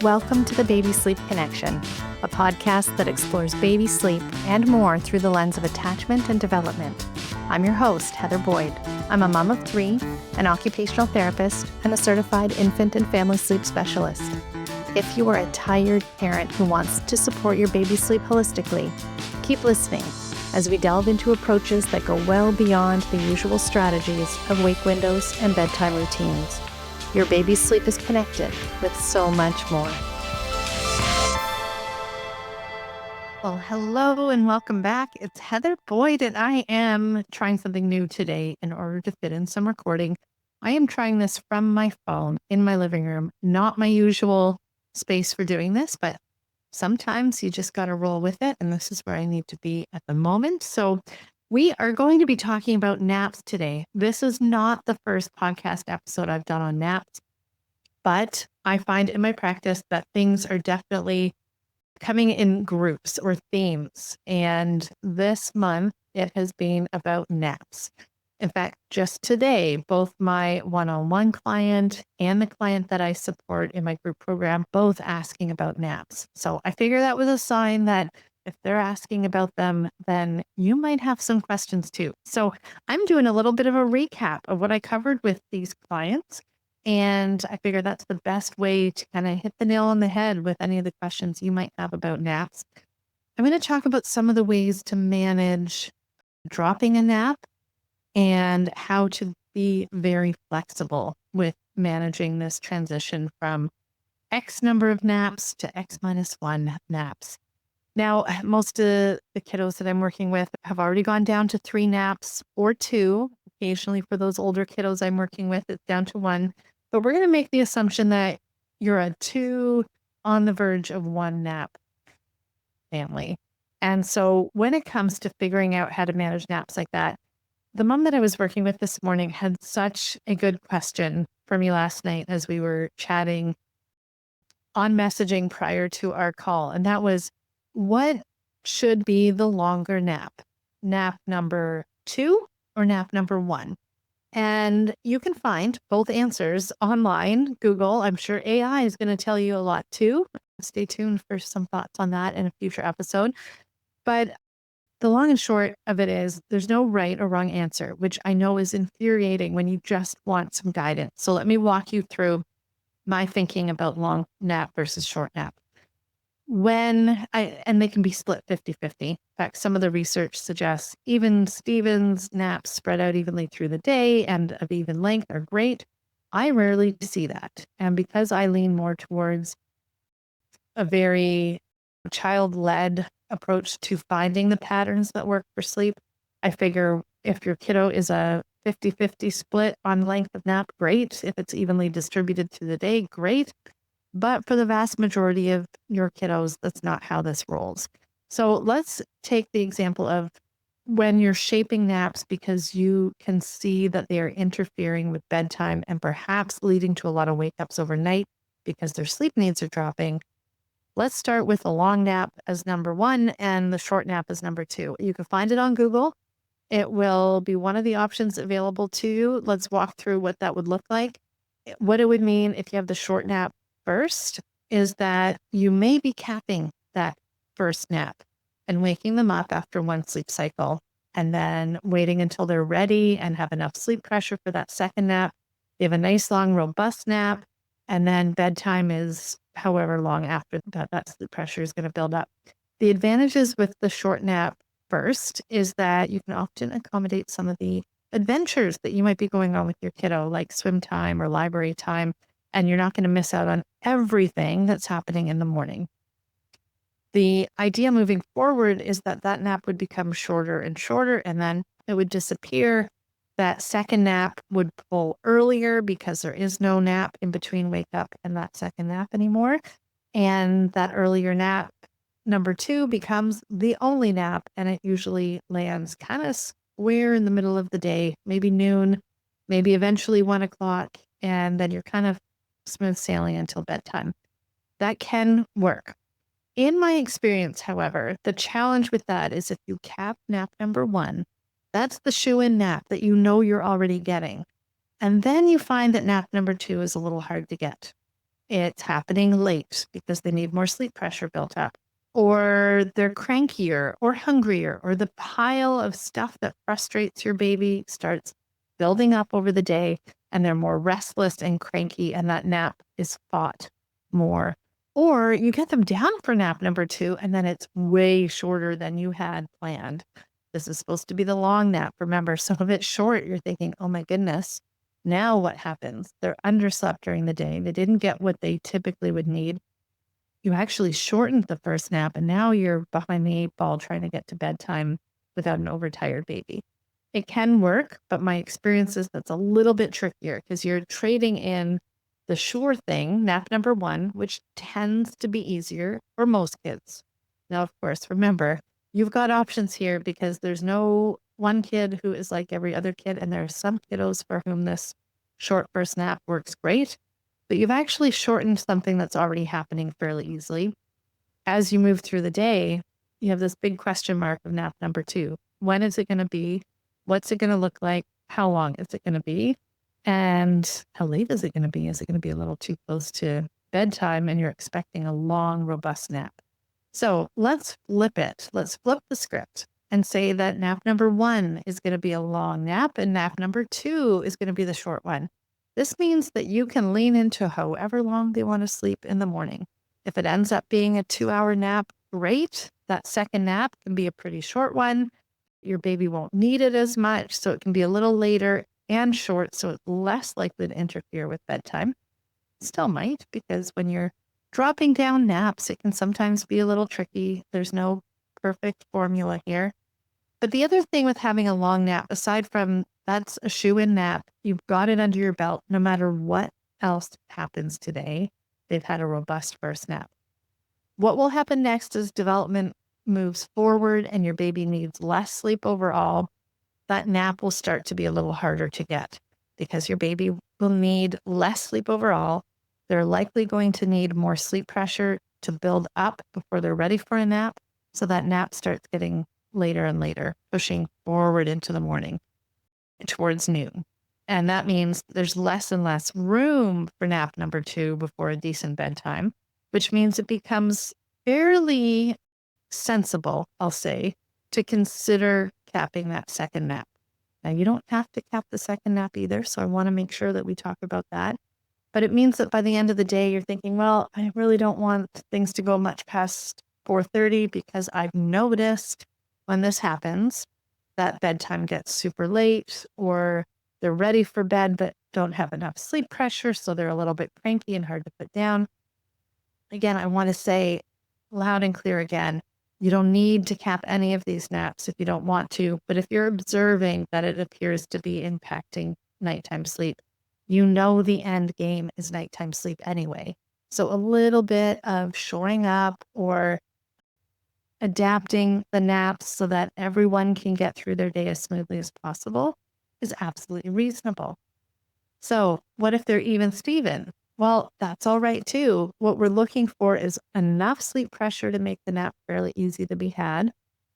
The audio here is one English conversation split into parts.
Welcome to the Baby Sleep Connection, a podcast that explores baby sleep and more through the lens of attachment and development. I'm your host, Heather Boyd. I'm a mom of 3, an occupational therapist, and a certified infant and family sleep specialist. If you are a tired parent who wants to support your baby sleep holistically, keep listening as we delve into approaches that go well beyond the usual strategies of wake windows and bedtime routines. Your baby's sleep is connected with so much more. Well, hello and welcome back. It's Heather Boyd, and I am trying something new today in order to fit in some recording. I am trying this from my phone in my living room, not my usual space for doing this, but sometimes you just got to roll with it, and this is where I need to be at the moment. So we are going to be talking about naps today. This is not the first podcast episode I've done on naps, but I find in my practice that things are definitely coming in groups or themes. And this month, it has been about naps. In fact, just today, both my one-on-one client and the client that I support in my group program, both asking about naps. So I figure that was a sign that if they're asking about them, then you might have some questions too. So I'm doing a little bit of a recap of what I covered with these clients. And I figure that's the best way to kind of hit the nail on the head with any of the questions you might have about naps. I'm going to talk about some of the ways to manage dropping a nap and how to be very flexible with managing this transition from X number of naps to X minus 1 naps. Now, most of the kiddos that I'm working with have already gone down to 3 naps or 2. Occasionally for those older kiddos I'm working with, it's down to 1. But we're going to make the assumption that you're a 2 on the verge of 1 nap family. And so when it comes to figuring out how to manage naps like that, the mom that I was working with this morning had such a good question for me last night as we were chatting on messaging prior to our call. And that was, what should be the longer nap? Nap number 2 or nap number 1? And you can find both answers online, Google. I'm sure AI is going to tell you a lot too. Stay tuned for some thoughts on that in a future episode. But the long and short of it is there's no right or wrong answer, which I know is infuriating when you just want some guidance. So let me walk you through my thinking about long nap versus short nap. And they can be split 50-50. In fact, some of the research suggests even Stevens naps spread out evenly through the day and of even length are great. I rarely see that. And because I lean more towards a very child-led approach to finding the patterns that work for sleep, I figure if your kiddo is a 50-50 split on length of nap, great. If it's evenly distributed through the day, great. But for the vast majority of your kiddos, that's not how this rolls. So let's take the example of when you're shaping naps because you can see that they are interfering with bedtime and perhaps leading to a lot of wake-ups overnight because their sleep needs are dropping. Let's start with a long nap as number 1 and the short nap as number 2. You can find it on Google. It will be one of the options available to you. Let's walk through what that would look like. What it would mean if you have the short nap first is that you may be capping that first nap and waking them up after 1 sleep cycle and then waiting until they're ready and have enough sleep pressure for that second nap. They have a nice, long, robust nap, and then bedtime is however long after that sleep pressure is going to build up. The advantages with the short nap first is that you can often accommodate some of the adventures that you might be going on with your kiddo, like swim time or library time, and you're not going to miss out on everything that's happening in the morning. The idea moving forward is that that nap would become shorter and shorter, and then it would disappear. That second nap would pull earlier because there is no nap in between wake up and that second nap anymore. And that earlier nap, number 2, becomes the only nap, and it usually lands kind of square in the middle of the day, maybe noon, maybe eventually 1 o'clock, and then you're kind of smooth sailing until bedtime. That can work. In my experience, however, the challenge with that is if you cap nap number 1, that's the shoe-in nap that you know you're already getting. And then you find that nap number 2 is a little hard to get. It's happening late because they need more sleep pressure built up, or they're crankier or hungrier, or the pile of stuff that frustrates your baby starts building up over the day and they're more restless and cranky, and that nap is fought more. Or you get them down for nap number 2, and then it's way shorter than you had planned. This is supposed to be the long nap. Remember, some of it's short. You're thinking, oh my goodness, now what happens? They're underslept during the day. They didn't get what they typically would need. You actually shortened the first nap, and now you're behind the 8 ball trying to get to bedtime without an overtired baby. It can work, but my experience is that's a little bit trickier because you're trading in the sure thing, nap number 1, which tends to be easier for most kids. Now, of course, remember, you've got options here because there's no one kid who is like every other kid, and there are some kiddos for whom this short first nap works great, but you've actually shortened something that's already happening fairly easily. As you move through the day, you have this big question mark of nap number 2. When is it going to be? What's it going to look like? How long is it going to be? And how late is it going to be? Is it going to be a little too close to bedtime and you're expecting a long, robust nap? So let's flip it. Let's flip the script and say that nap number 1 is going to be a long nap and nap number 2 is going to be the short one. This means that you can lean into however long they want to sleep in the morning. If it ends up being a 2-hour nap, great. That second nap can be a pretty short one. Your baby won't need it as much, so it can be a little later and short, so it's less likely to interfere with bedtime. Still might, because when you're dropping down naps, it can sometimes be a little tricky. There's no perfect formula here. But the other thing with having a long nap, aside from that's a shoe-in nap, you've got it under your belt no matter what else happens today. They've had a robust first nap. What will happen next as development moves forward and your baby needs less sleep overall, that nap will start to be a little harder to get because your baby will need less sleep overall. They're likely going to need more sleep pressure to build up before they're ready for a nap. So that nap starts getting later and later, pushing forward into the morning towards noon. And that means there's less and less room for nap number 2 before a decent bedtime, which means it becomes fairly sensible, I'll say, to consider capping that second nap. Now, you don't have to cap the second nap either, so I want to make sure that we talk about that. But it means that by the end of the day, you're thinking, well, I really don't want things to go much past 4:30 because I've noticed when this happens that bedtime gets super late, or they're ready for bed but don't have enough sleep pressure, so they're a little bit cranky and hard to put down. Again, I want to say loud and clear again, you don't need to cap any of these naps if you don't want to, but if you're observing that it appears to be impacting nighttime sleep, you know the end game is nighttime sleep anyway. So a little bit of shoring up or adapting the naps so that everyone can get through their day as smoothly as possible is absolutely reasonable. So what if they're even Steven? Well, that's all right too. What we're looking for is enough sleep pressure to make the nap fairly easy to be had,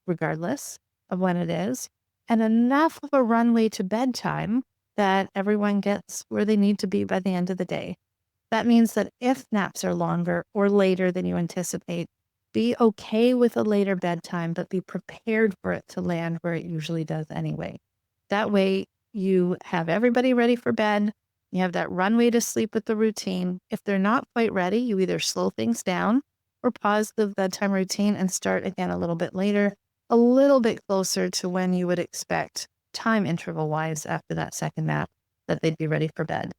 regardless of when it is, and enough of a runway to bedtime that everyone gets where they need to be by the end of the day. That means that if naps are longer or later than you anticipate, be okay with a later bedtime, but be prepared for it to land where it usually does anyway. That way, you have everybody ready for bed. You have that runway to sleep with the routine. If they're not quite ready, you either slow things down or pause the bedtime routine and start again a little bit later, a little bit closer to when you would expect time interval wise after that second nap that they'd be ready for bed.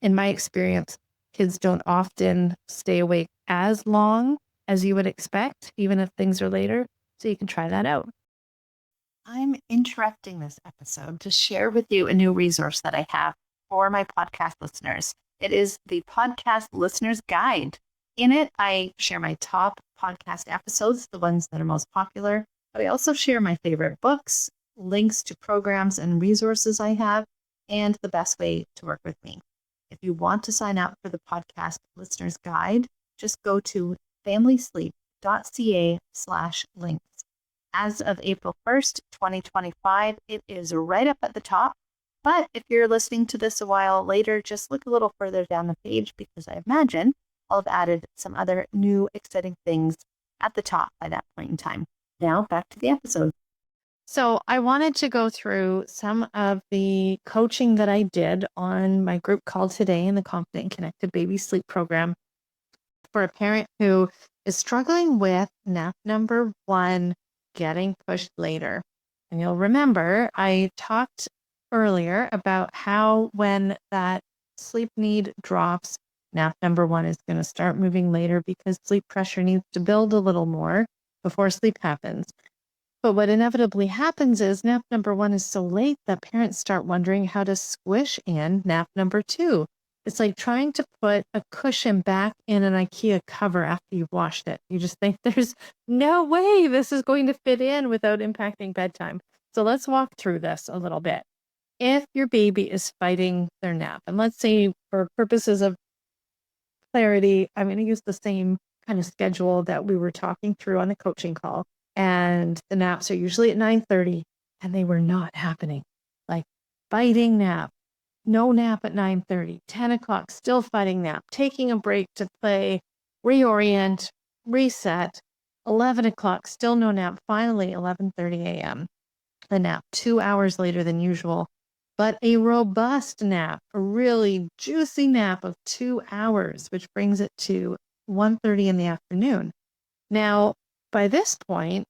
In my experience, kids don't often stay awake as long as you would expect, even if things are later. So you can try that out. I'm interrupting this episode to share with you a new resource that I have for my podcast listeners. It is the Podcast Listener's Guide. In it, I share my top podcast episodes, the ones that are most popular, but I also share my favorite books, links to programs and resources I have, and the best way to work with me. If you want to sign up for the Podcast Listener's Guide, just go to familysleep.ca/links. As of April 1st, 2025, it is right up at the top. But if you're listening to this a while later, just look a little further down the page because I imagine I'll have added some other new exciting things at the top by that point in time. Now back to the episode. So I wanted to go through some of the coaching that I did on my group call today in the Confident and Connected Baby Sleep Program for a parent who is struggling with nap number 1 getting pushed later. And you'll remember I talked earlier about how when that sleep need drops, nap number 1 is going to start moving later because sleep pressure needs to build a little more before sleep happens. But what inevitably happens is nap number 1 is so late that parents start wondering how to squish in nap number 2. It's like trying to put a cushion back in an IKEA cover after you've washed it. You just think there's no way this is going to fit in without impacting bedtime. So let's walk through this a little bit. If your baby is fighting their nap, and let's say for purposes of clarity, I'm going to use the same kind of schedule that we were talking through on the coaching call. And the naps are usually at 9:30, and they were not happening. Like fighting nap, no nap at 9:30, 10 o'clock, still fighting nap, taking a break to play, reorient, reset, 11 o'clock, still no nap, finally 11:30 a.m. A nap 2 hours later than usual, but a robust nap, a really juicy nap of 2 hours, which brings it to 1:30 in the afternoon. Now, by this point,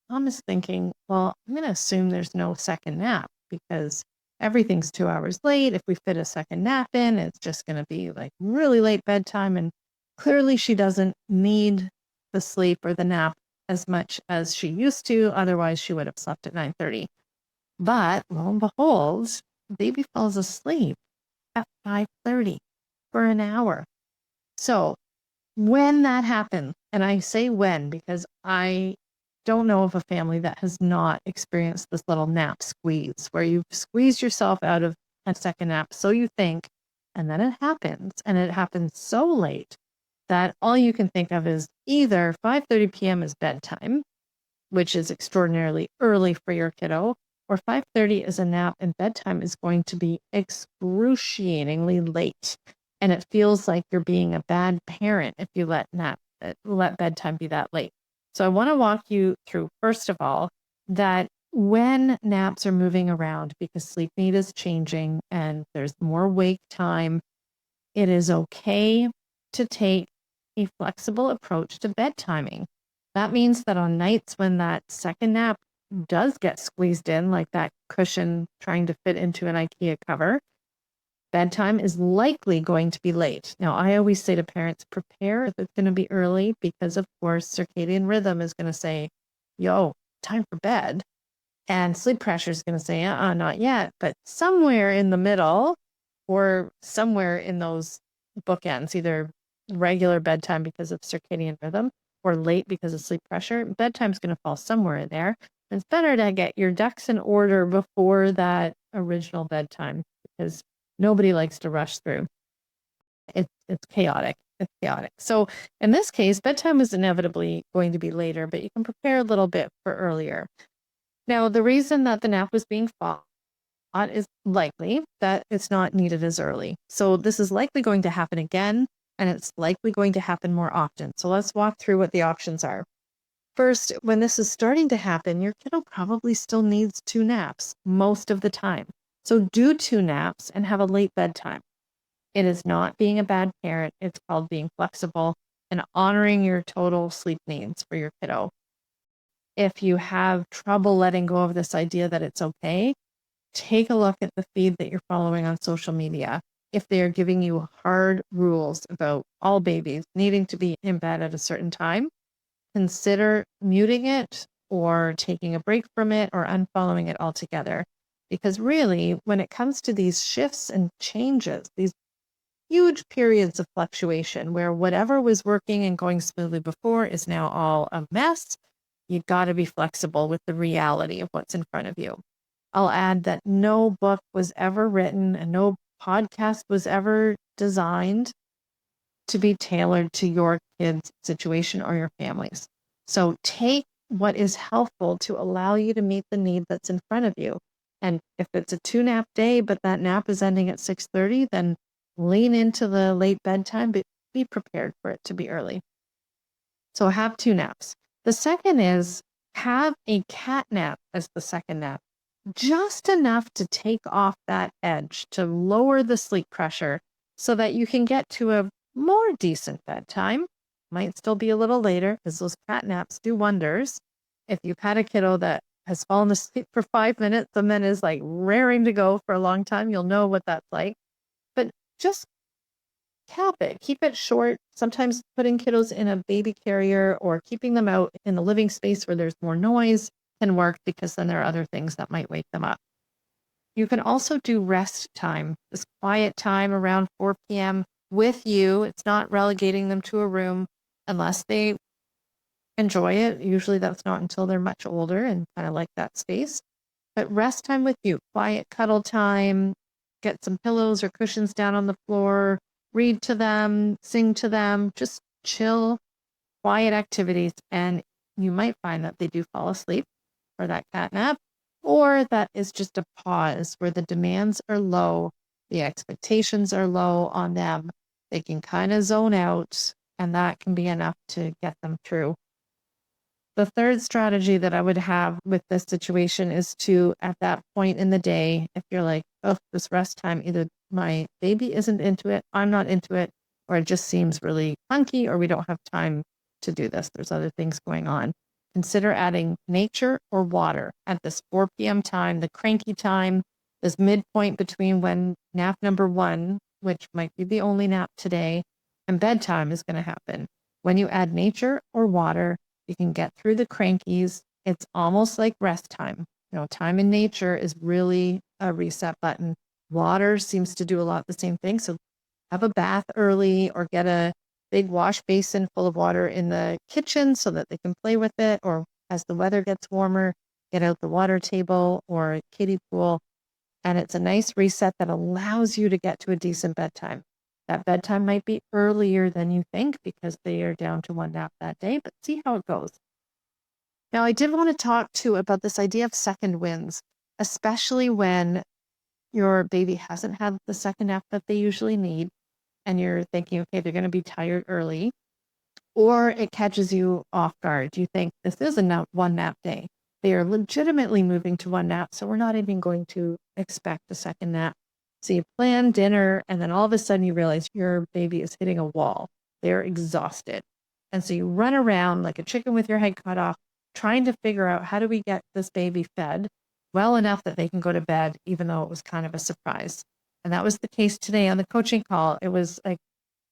Mom is thinking, well, I'm going to assume there's no second nap because everything's 2 hours late. If we fit a second nap in, it's just going to be like really late bedtime. And clearly she doesn't need the sleep or the nap as much as she used to. Otherwise, she would have slept at 9:30. But lo and behold, baby falls asleep at 5:30 for an hour. So when that happens, and I say when because I don't know of a family that has not experienced this little nap squeeze where you've squeezed yourself out of a second nap, so you think, and then it happens, and it happens so late that all you can think of is either 5:30 p.m. is bedtime, which is extraordinarily early for your kiddo, or 5:30 is a nap, and bedtime is going to be excruciatingly late. And it feels like you're being a bad parent if you let bedtime be that late. So I want to walk you through, first of all, that when naps are moving around because sleep need is changing and there's more wake time, it is okay to take a flexible approach to bedtiming. That means that on nights when that second nap does get squeezed in, like that cushion trying to fit into an IKEA cover, bedtime is likely going to be late. Now, I always say to parents, prepare if it's going to be early because, of course, circadian rhythm is going to say, yo, time for bed. And sleep pressure is going to say, not yet. But somewhere in the middle or somewhere in those bookends, either regular bedtime because of circadian rhythm or late because of sleep pressure, bedtime's going to fall somewhere in there. And it's better to get your ducks in order before that original bedtime because nobody likes to rush through. It's chaotic. It's chaotic. So in this case, bedtime is inevitably going to be later, but you can prepare a little bit for earlier. Now, the reason that the nap was being fought is likely that it's not needed as early. So this is likely going to happen again, and it's likely going to happen more often. So let's walk through what the options are. First, when this is starting to happen, your kiddo probably still needs 2 naps most of the time. So do 2 naps and have a late bedtime. It is not being a bad parent. It's called being flexible and honoring your total sleep needs for your kiddo. If you have trouble letting go of this idea that it's okay, take a look at the feed that you're following on social media. If they are giving you hard rules about all babies needing to be in bed at a certain time, consider muting it or taking a break from it or unfollowing it altogether. Because really, when it comes to these shifts and changes, these huge periods of fluctuation where whatever was working and going smoothly before is now all a mess, you got to be flexible with the reality of what's in front of you. I'll add that no book was ever written and no podcast was ever designed to be tailored to your kid's situation or your family's. So take what is helpful to allow you to meet the need that's in front of you. And if it's a 2 nap day, but that nap is ending at 6:30, then lean into the late bedtime, but be prepared for it to be early. So have 2 naps. The second is have a cat nap as the second nap, just enough to take off that edge, to lower the sleep pressure so that you can get to a more decent bedtime. Might still be a little later because those cat naps do wonders. If you've had a kiddo that has fallen asleep for 5 minutes and then is like raring to go for a long time, you'll know what that's like. But just cap it, keep it short. Sometimes putting kiddos in a baby carrier or keeping them out in the living space where there's more noise can work because then there are other things that might wake them up. You can also do rest time, this quiet time around 4 p.m. with you. It's not relegating them to a room unless they enjoy it. Usually that's not until they're much older and kind of like that space. But rest time with you, quiet cuddle time, get some pillows or cushions down on the floor, read to them, sing to them, just chill, quiet activities. And you might find that they do fall asleep for that cat nap, or that is just a pause where the demands are low, the expectations are low on them. They can kind of zone out, and that can be enough to get them through. The third strategy that I would have with this situation is to, at that point in the day, if you're like, oh, this rest time, either my baby isn't into it, I'm not into it, or it just seems really funky, or we don't have time to do this. There's other things going on. Consider adding nature or water at this 4 p.m. time, the cranky time, this midpoint between when nap number 1, which might be the only nap today, and bedtime is going to happen. When you add nature or water, you can get through the crankies. It's almost like rest time. Time in nature is really a reset button. Water seems to do a lot the same thing. So have a bath early or get a big wash basin full of water in the kitchen so that they can play with it. Or as the weather gets warmer, get out the water table or a kiddie pool. And it's a nice reset that allows you to get to a decent bedtime. That bedtime might be earlier than you think because they are down to 1 nap that day, but see how it goes. Now, I did want to talk too about this idea of second wins, especially when your baby hasn't had the second nap that they usually need, and you're thinking, okay, they're going to be tired early, or it catches you off guard. You think this is a 1 nap day. They are legitimately moving to 1 nap, so we're not even going to expect a second nap. So you plan dinner, and then all of a sudden you realize your baby is hitting a wall. They're exhausted. And so you run around like a chicken with your head cut off, trying to figure out how do we get this baby fed well enough that they can go to bed, even though it was kind of a surprise. And that was the case today on the coaching call. It was like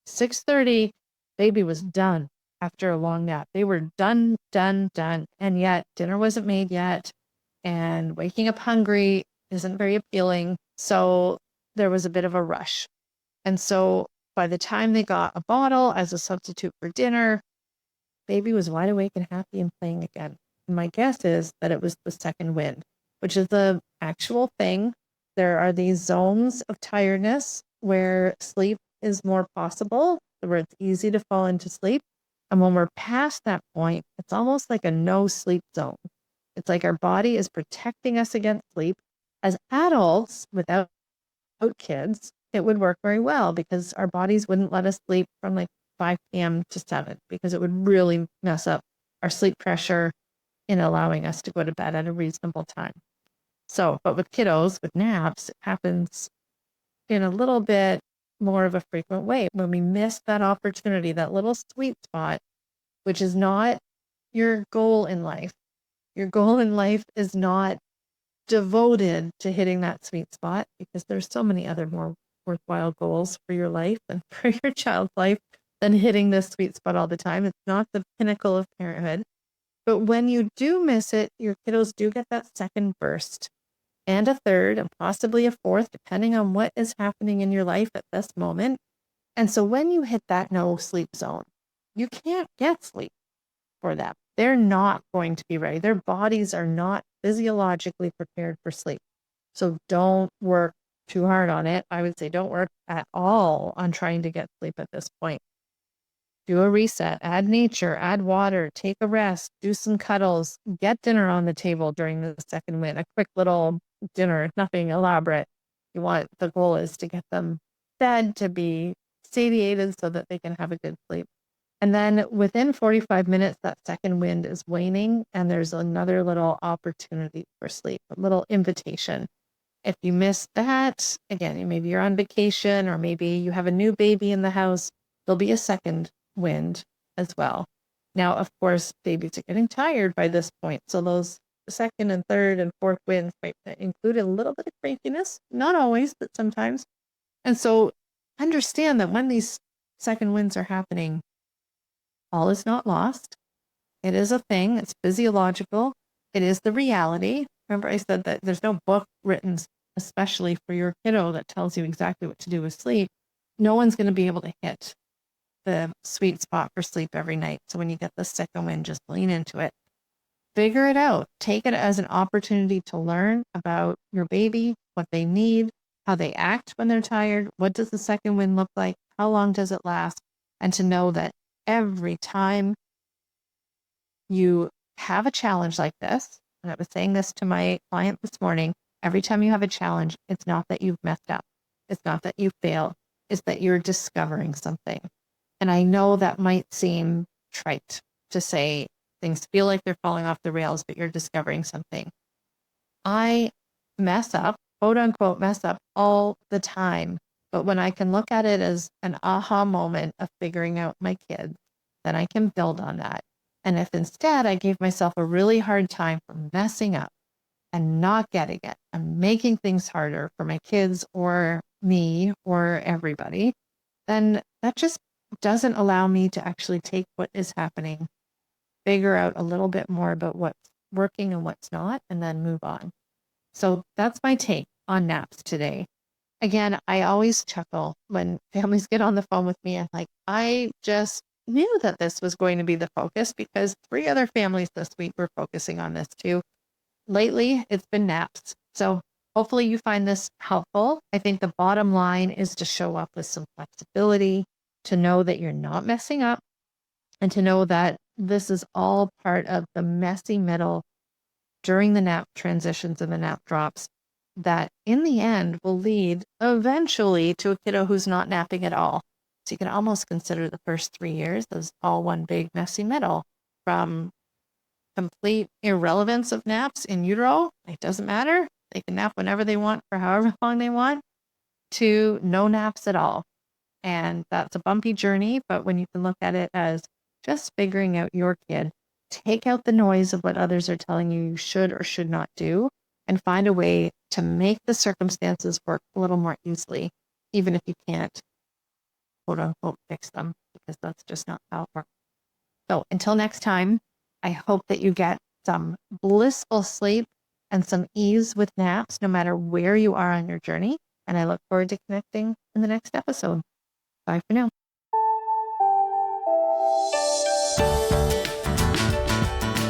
6:30, baby was done after a long nap. They were done. And yet dinner wasn't made yet. And waking up hungry isn't very appealing. So there was a bit of a rush. And so by the time they got a bottle as a substitute for dinner, baby was wide awake and happy and playing again. And my guess is that it was the second wind, which is the actual thing. There are these zones of tiredness where sleep is more possible, where it's easy to fall into sleep. And when we're past that point, it's almost like a no sleep zone. It's like our body is protecting us against sleep. As adults, without kids, it would work very well because our bodies wouldn't let us sleep from like 5 p.m. to 7 because it would really mess up our sleep pressure in allowing us to go to bed at a reasonable time. So, but with kiddos, with naps, it happens in a little bit more of a frequent way when we miss that opportunity, that little sweet spot, which is not your goal in life. Your goal in life is not devoted to hitting that sweet spot because there's so many other more worthwhile goals for your life and for your child's life than hitting this sweet spot all the time. It's not the pinnacle of parenthood. But when you do miss it, your kiddos do get that second burst and a third and possibly a fourth, depending on what is happening in your life at this moment. And so when you hit that no sleep zone, you can't get sleep for them. They're not going to be ready. Their bodies are not physiologically prepared for sleep. So don't work too hard on it. I would say don't work at all on trying to get sleep at this point. Do a reset, add nature, add water, take a rest, do some cuddles, get dinner on the table during the second wind, a quick little dinner, nothing elaborate. The goal is to get them fed, to be satiated so that they can have a good sleep. And then within 45 minutes, that second wind is waning and there's another little opportunity for sleep, a little invitation. If you miss that, again, maybe you're on vacation or maybe you have a new baby in the house, there'll be a second wind as well. Now, of course, babies are getting tired by this point. So those second and third and fourth winds might include a little bit of crankiness, not always, but sometimes. And so understand that when these second winds are happening, all is not lost. It is a thing. It's physiological. It is the reality. Remember, I said that there's no book written especially for your kiddo that tells you exactly what to do with sleep. No one's going to be able to hit the sweet spot for sleep every night. So when you get the second wind, just lean into it. Figure it out. Take it as an opportunity to learn about your baby, what they need, how they act when they're tired. What does the second wind look like? How long does it last? And to know that every time you have a challenge like this, and I was saying this to my client this morning, every time you have a challenge, it's not that you've messed up. It's not that you failed. It's that you're discovering something. And I know that might seem trite to say things feel like they're falling off the rails, but you're discovering something. I mess up, quote unquote, mess up all the time. But when I can look at it as an aha moment of figuring out my kids, then I can build on that. And if instead I gave myself a really hard time for messing up and not getting it and making things harder for my kids or me or everybody, then that just doesn't allow me to actually take what is happening, figure out a little bit more about what's working and what's not, and then move on. So that's my take on naps today. Again, I always chuckle when families get on the phone with me and I just knew that this was going to be the focus because 3 other families this week were focusing on this too. Lately, it's been naps. So hopefully you find this helpful. I think the bottom line is to show up with some flexibility, to know that you're not messing up, and to know that this is all part of the messy middle during the nap transitions and the nap drops that in the end will lead eventually to a kiddo who's not napping at all. So you can almost consider the first 3 years as all one big messy middle, from complete irrelevance of naps in utero. It doesn't matter. They can nap whenever they want for however long they want, to no naps at all. And that's a bumpy journey, but when you can look at it as just figuring out your kid, take out the noise of what others are telling you should or should not do, and find a way to make the circumstances work a little more easily, even if you can't, quote unquote, fix them, because that's just not how it works. So until next time, I hope that you get some blissful sleep and some ease with naps, no matter where you are on your journey. And I look forward to connecting in the next episode. Bye for now.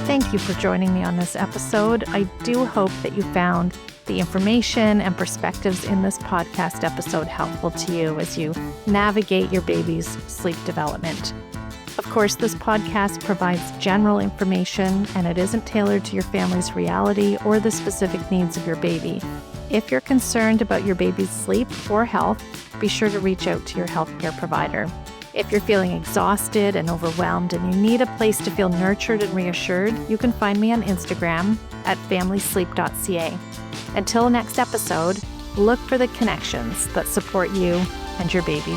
Thank you for joining me on this episode. I do hope that you found the information and perspectives in this podcast episode helpful to you as you navigate your baby's sleep development. Of course, this podcast provides general information and it isn't tailored to your family's reality or the specific needs of your baby. If you're concerned about your baby's sleep or health, be sure to reach out to your healthcare provider. If you're feeling exhausted and overwhelmed and you need a place to feel nurtured and reassured, you can find me on Instagram at familysleep.ca. Until next episode, look for the connections that support you and your baby.